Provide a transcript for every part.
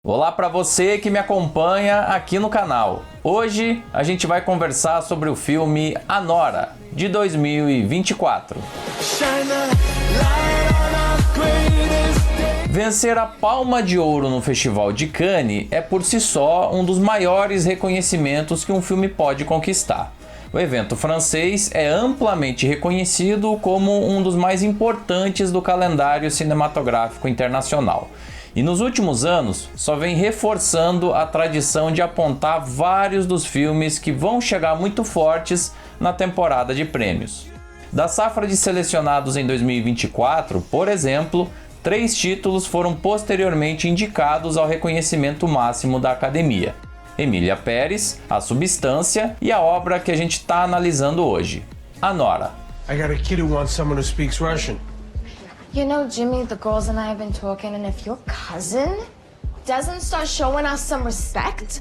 Olá para você que me acompanha aqui no canal. Hoje a gente vai conversar sobre o filme Anora, de 2024. Vencer a Palma de Ouro no Festival de Cannes é por si só um dos maiores reconhecimentos que um filme pode conquistar. O evento francês é amplamente reconhecido como um dos mais importantes do calendário cinematográfico internacional. E nos últimos anos, só vem reforçando a tradição de apontar vários dos filmes que vão chegar muito fortes na temporada de prêmios. Da safra de selecionados em 2024, por exemplo, 3 títulos foram posteriormente indicados ao reconhecimento máximo da Academia: Emília Pérez, A Substância e a obra que a gente está analisando hoje, Anora. I got a kid who wants someone who speaks Russian. You know, Jimmy, the girls and I have been talking, and if your cousin doesn't start showing us some respect,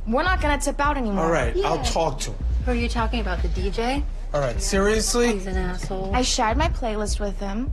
we're not gonna tip out anymore. All right, I'll talk to him. Who are you talking about, the DJ? All right, seriously? He's an asshole. I shared my playlist with him,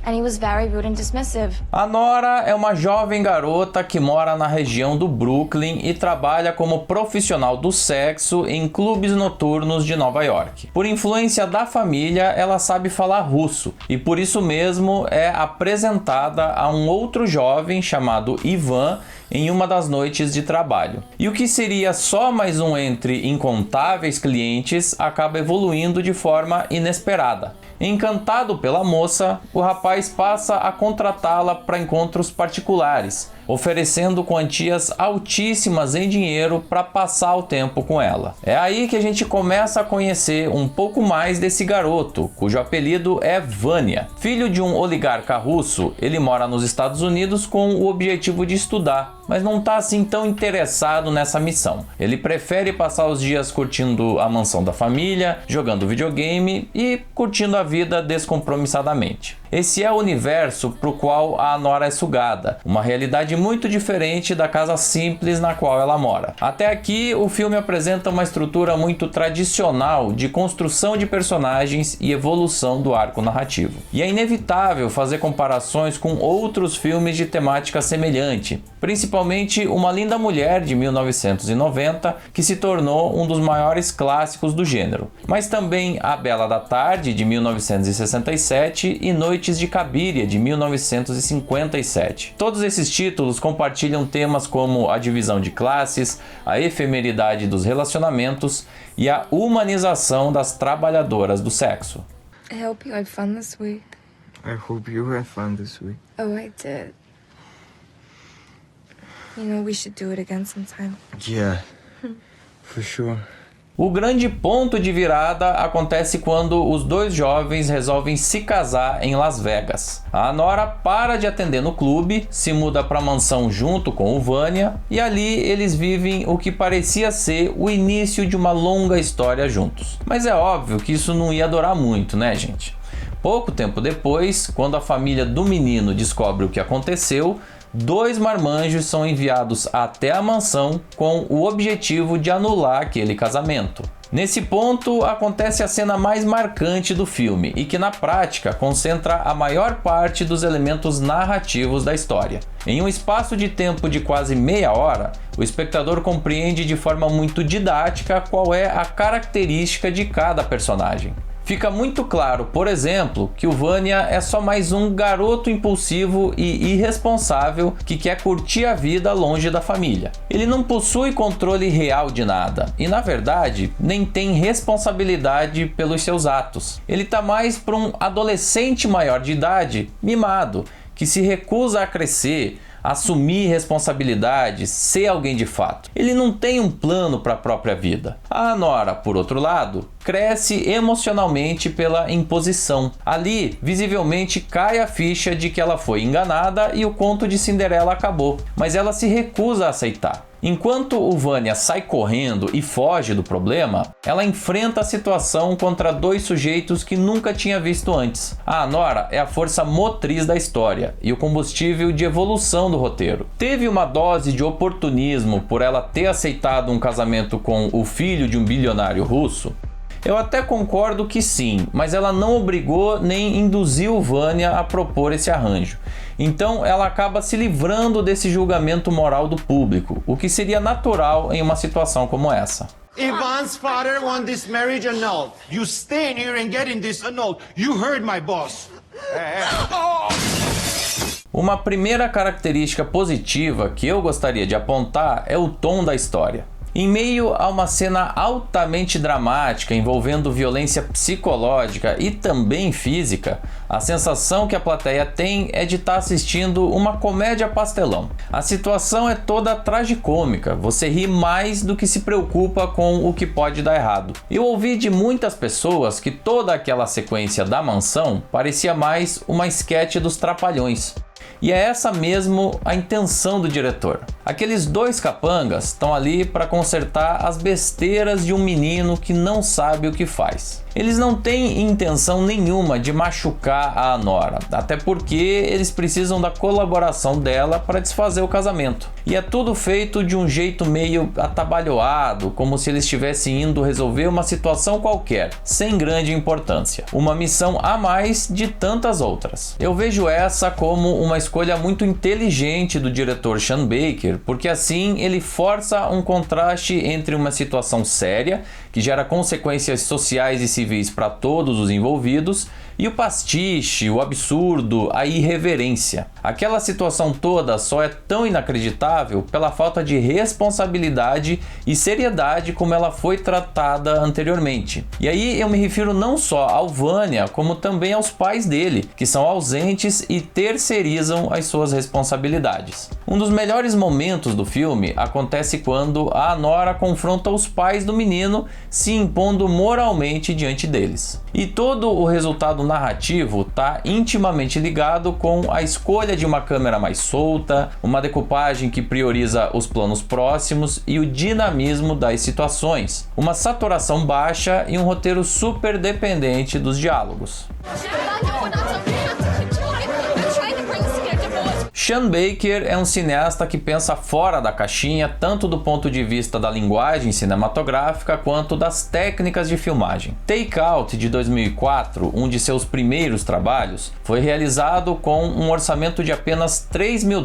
and he was very rude and dismissive. Anora é uma jovem garota que mora na região do Brooklyn e trabalha como profissional do sexo em clubes noturnos de Nova York. Por influência da família, ela sabe falar russo e por isso mesmo é apresentada a um outro jovem chamado Ivan em uma das noites de trabalho. E o que seria só mais um entre incontáveis clientes acaba evoluindo de forma inesperada. Encantado pela moça, o rapaz passa a contratá-la para encontros particulares, oferecendo quantias altíssimas em dinheiro para passar o tempo com ela. É aí que a gente começa a conhecer um pouco mais desse garoto, cujo apelido é Vânia. Filho de um oligarca russo, ele mora nos Estados Unidos com o objetivo de estudar, mas não está assim tão interessado nessa missão. Ele prefere passar os dias curtindo a mansão da família, jogando videogame e curtindo a vida descompromissadamente. Esse é o universo para o qual a Anora é sugada, uma realidade muito diferente da casa simples na qual ela mora. Até aqui, o filme apresenta uma estrutura muito tradicional de construção de personagens e evolução do arco narrativo. E é inevitável fazer comparações com outros filmes de temática semelhante, principalmente Uma Linda Mulher, de 1990, que se tornou um dos maiores clássicos do gênero, mas também A Bela da Tarde, de 1967, e Noites de Cabiria, de 1957. Todos esses títulos compartilham temas como a divisão de classes, a efemeridade dos relacionamentos e a humanização das trabalhadoras do sexo. I hope you had fun this week. I hope you had fun this week. Oh, I did. You know, we should do it again sometime. Yeah, for sure. O grande ponto de virada acontece quando os dois jovens resolvem se casar em Las Vegas. A Anora para de atender no clube, se muda para a mansão junto com o Vânia e ali eles vivem o que parecia ser o início de uma longa história juntos. Mas é óbvio que isso não ia durar muito, né, gente? Pouco tempo depois, quando a família do menino descobre o que aconteceu, 2 marmanjos são enviados até a mansão com o objetivo de anular aquele casamento. Nesse ponto acontece a cena mais marcante do filme e que na prática concentra a maior parte dos elementos narrativos da história. Em um espaço de tempo de quase meia hora, o espectador compreende de forma muito didática qual é a característica de cada personagem. Fica muito claro, por exemplo, que o Vânia é só mais um garoto impulsivo e irresponsável que quer curtir a vida longe da família. Ele não possui controle real de nada e, na verdade, nem tem responsabilidade pelos seus atos. Ele tá mais para um adolescente maior de idade, mimado, que se recusa a crescer, assumir responsabilidades, ser alguém de fato. Ele não tem um plano para a própria vida. A Anora, por outro lado, cresce emocionalmente pela imposição. Ali, visivelmente, cai a ficha de que ela foi enganada e o conto de Cinderela acabou, mas ela se recusa a aceitar. Enquanto o Vânia sai correndo e foge do problema, ela enfrenta a situação contra 2 sujeitos que nunca tinha visto antes. A Anora é a força motriz da história e o combustível de evolução do roteiro. Teve uma dose de oportunismo por ela ter aceitado um casamento com o filho de um bilionário russo? Eu até concordo que sim, mas ela não obrigou nem induziu Vânia a propor esse arranjo. Então ela acaba se livrando desse julgamento moral do público, o que seria natural em uma situação como essa. Ivan's father wants this marriage annulled. You staying here and getting this annulled. You heard my boss. Uma primeira característica positiva que eu gostaria de apontar é o tom da história. Em meio a uma cena altamente dramática envolvendo violência psicológica e também física, a sensação que a plateia tem é de estar assistindo uma comédia pastelão. A situação é toda tragicômica, você ri mais do que se preocupa com o que pode dar errado. Eu ouvi de muitas pessoas que toda aquela sequência da mansão parecia mais uma esquete dos Trapalhões. E é essa mesmo a intenção do diretor. Aqueles dois capangas estão ali para consertar as besteiras de um menino que não sabe o que faz. Eles não têm intenção nenhuma de machucar a Nora, até porque eles precisam da colaboração dela para desfazer o casamento. E é tudo feito de um jeito meio atabalhoado, como se eles estivessem indo resolver uma situação qualquer, sem grande importância. Uma missão a mais de tantas outras. Eu vejo essa como uma escolha muito inteligente do diretor Sean Baker, porque assim ele força um contraste entre uma situação séria, que gera consequências sociais e civis para todos os envolvidos, e o pastiche, o absurdo, a irreverência. Aquela situação toda só é tão inacreditável pela falta de responsabilidade e seriedade como ela foi tratada anteriormente. E aí eu me refiro não só ao Vânia, como também aos pais dele, que são ausentes e terceirizam as suas responsabilidades. Um dos melhores momentos do filme acontece quando a Nora confronta os pais do menino, se impondo moralmente diante deles. E todo o resultado narrativo está intimamente ligado com a escolha de uma câmera mais solta, uma decupagem que prioriza os planos próximos e o dinamismo das situações, uma saturação baixa e um roteiro super dependente dos diálogos. Sean Baker é um cineasta que pensa fora da caixinha, tanto do ponto de vista da linguagem cinematográfica quanto das técnicas de filmagem. Take Out, de 2004, um de seus primeiros trabalhos, foi realizado com um orçamento de apenas $3 mil.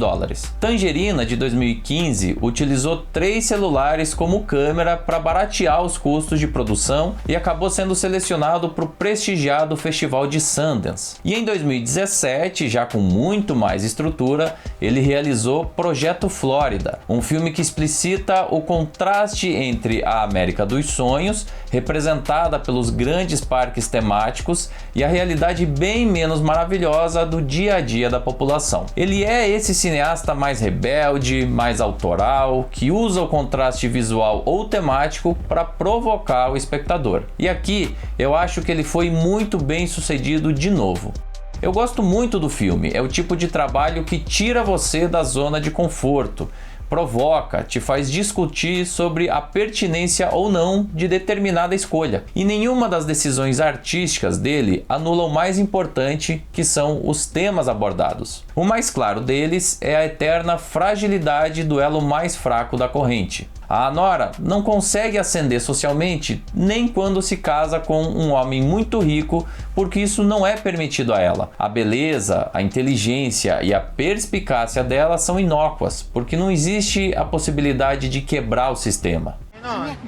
Tangerina, de 2015, utilizou 3 celulares como câmera para baratear os custos de produção e acabou sendo selecionado para o prestigiado Festival de Sundance. E em 2017, já com muito mais estrutura, ele realizou Projeto Flórida, um filme que explicita o contraste entre a América dos Sonhos, representada pelos grandes parques temáticos, e a realidade bem menos maravilhosa do dia a dia da população. Ele é esse cineasta mais rebelde, mais autoral, que usa o contraste visual ou temático para provocar o espectador. E aqui eu acho que ele foi muito bem sucedido de novo. Eu gosto muito do filme, é o tipo de trabalho que tira você da zona de conforto, provoca, te faz discutir sobre a pertinência ou não de determinada escolha. E nenhuma das decisões artísticas dele anula o mais importante, que são os temas abordados. O mais claro deles é a eterna fragilidade do elo mais fraco da corrente. A Nora não consegue ascender socialmente nem quando se casa com um homem muito rico, porque isso não é permitido a ela. A beleza, a inteligência e a perspicácia dela são inócuas, porque não existe a possibilidade de quebrar o sistema.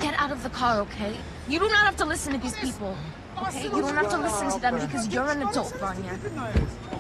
Get out of the car, okay? You do not have to listen to these people, okay? You don't have to listen to them because you're an adult, Vanya.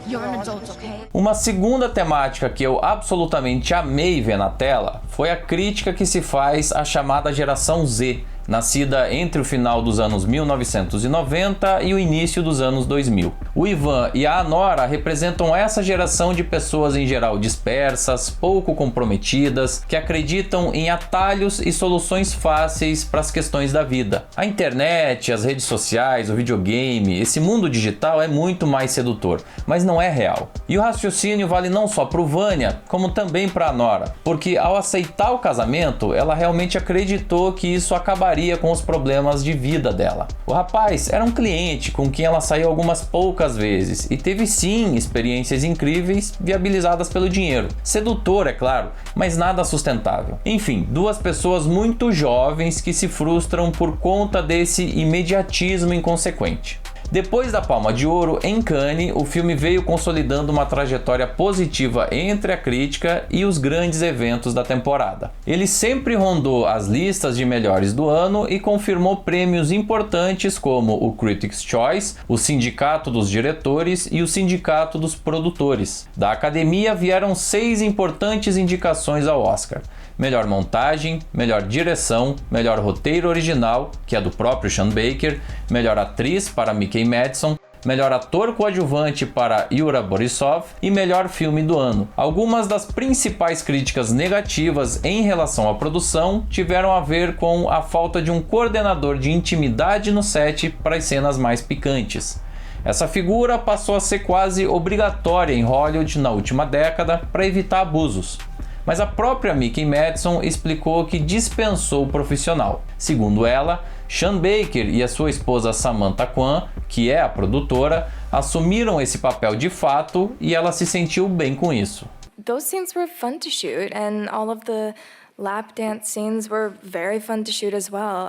You're an adult, okay? Uma segunda temática que eu absolutamente amei ver na tela foi a crítica que se faz à chamada geração Z, nascida entre o final dos anos 1990 e o início dos anos 2000. O Ivan e a Nora representam essa geração de pessoas em geral dispersas, pouco comprometidas, que acreditam em atalhos e soluções fáceis para as questões da vida. A internet, as redes sociais, o videogame, esse mundo digital é muito mais sedutor, mas não é real. E o raciocínio vale não só para o Vânia, como também para a Nora, porque ao aceitar o casamento, ela realmente acreditou que isso acabaria lidaria com os problemas de vida dela. O rapaz era um cliente com quem ela saiu algumas poucas vezes e teve sim experiências incríveis viabilizadas pelo dinheiro. Sedutor, é claro, mas nada sustentável. Enfim, duas pessoas muito jovens que se frustram por conta desse imediatismo inconsequente. Depois da Palma de Ouro em Cannes, o filme veio consolidando uma trajetória positiva entre a crítica e os grandes eventos da temporada. Ele sempre rondou as listas de melhores do ano e confirmou prêmios importantes como o Critics' Choice, o Sindicato dos Diretores e o Sindicato dos Produtores. Da Academia vieram 6 importantes indicações ao Oscar: melhor montagem, melhor direção, melhor roteiro original, que é do próprio Sean Baker, melhor atriz para Mickey Madsen, melhor ator coadjuvante para Yura Borisov e melhor filme do ano. Algumas das principais críticas negativas em relação à produção tiveram a ver com a falta de um coordenador de intimidade no set para as cenas mais picantes. Essa figura passou a ser quase obrigatória em Hollywood na última década para evitar abusos. Mas a própria Mickey Madsen explicou que dispensou o profissional. Segundo ela, Sean Baker e a sua esposa Samantha Kwan, que é a produtora, assumiram esse papel de fato e ela se sentiu bem com isso. Those scenes were fun to shoot, and all of the lap dance scenes were very fun to shoot as well.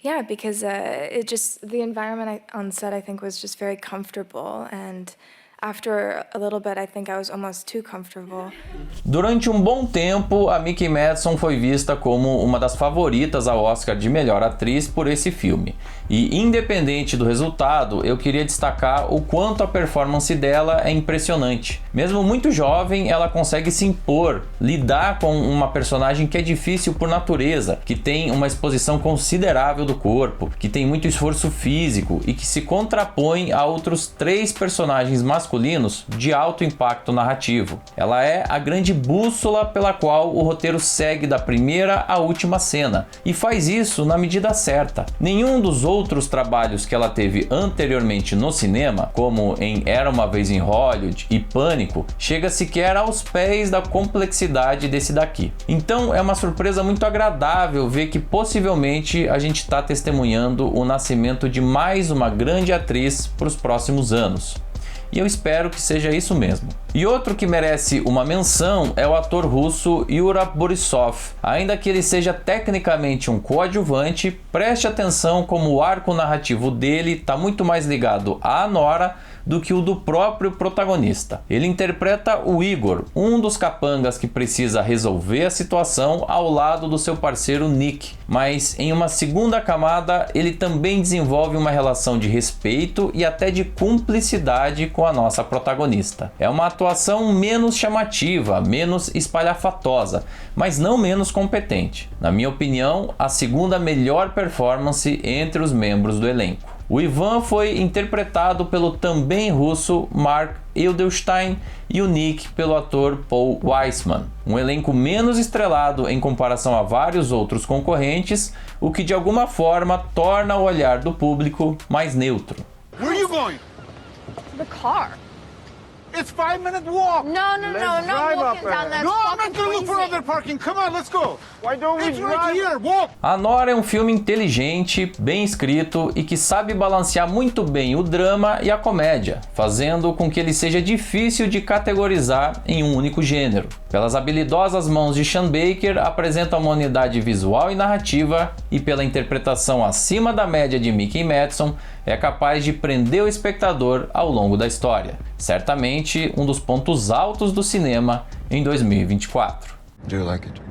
Yeah, because the environment on set, I think, was just very comfortable, and after a little bit, I think I was almost too comfortable. Durante um bom tempo, a Mickey Madsen foi vista como uma das favoritas ao Oscar de melhor atriz por esse filme. E independente do resultado, eu queria destacar o quanto a performance dela é impressionante. Mesmo muito jovem, ela consegue se impor, lidar com uma personagem que é difícil por natureza, que tem uma exposição considerável do corpo, que tem muito esforço físico e que se contrapõe a outros 3 personagens masculinos de alto impacto narrativo. Ela é a grande bússola pela qual o roteiro segue da primeira à última cena, e faz isso na medida certa. Nenhum dos outros trabalhos que ela teve anteriormente no cinema, como em Era Uma Vez em Hollywood e Pânico, chega sequer aos pés da complexidade desse daqui. Então é uma surpresa muito agradável ver que possivelmente a gente está testemunhando o nascimento de mais uma grande atriz para os próximos anos. E eu espero que seja isso mesmo. E outro que merece uma menção é o ator russo Yura Borisov. Ainda que ele seja tecnicamente um coadjuvante, preste atenção como o arco narrativo dele está muito mais ligado à Nora do que o do próprio protagonista. Ele interpreta o Igor, um dos capangas que precisa resolver a situação ao lado do seu parceiro Nick, mas em uma segunda camada ele também desenvolve uma relação de respeito e até de cumplicidade com a nossa protagonista. É uma atuação menos chamativa, menos espalhafatosa, mas não menos competente. Na minha opinião, a segunda melhor performance entre os membros do elenco. O Ivan foi interpretado pelo também russo Mark Edelstein e o Nick pelo ator Paul Weissman. Um elenco menos estrelado em comparação a vários outros concorrentes, o que de alguma forma torna o olhar do público mais neutro. Where are you going? The car. It's 5-minute walk. No, not walking down that. No, I'm not gonna look for other parking. Come on, let's go. Why don't we It's right here. Walk. A Nora é um filme inteligente, bem escrito e que sabe balancear muito bem o drama e a comédia, fazendo com que ele seja difícil de categorizar em um único gênero. Pelas habilidosas mãos de Sean Baker, apresenta uma unidade visual e narrativa, e pela interpretação acima da média de Mickey Madsen, é capaz de prender o espectador ao longo da história. Certamente um dos pontos altos do cinema em 2024. Do you like it?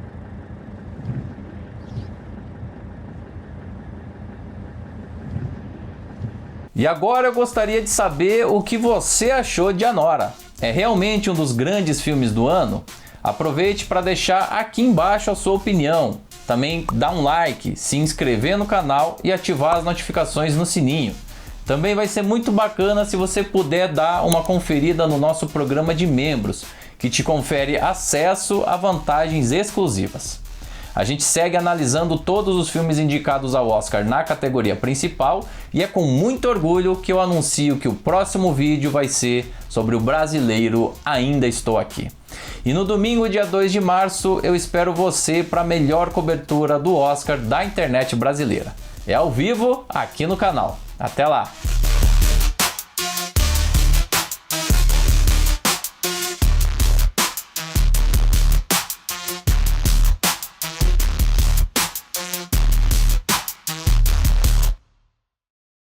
E agora eu gostaria de saber o que você achou de A Nora. É realmente um dos grandes filmes do ano? Aproveite para deixar aqui embaixo a sua opinião. Também dá um like, se inscrever no canal e ativar as notificações no sininho. Também vai ser muito bacana se você puder dar uma conferida no nosso programa de membros, que te confere acesso a vantagens exclusivas. A gente segue analisando todos os filmes indicados ao Oscar na categoria principal e é com muito orgulho que eu anuncio que o próximo vídeo vai ser sobre o brasileiro Ainda Estou Aqui. E no domingo, dia 2 de março, eu espero você para a melhor cobertura do Oscar da internet brasileira. É ao vivo aqui no canal. Até lá!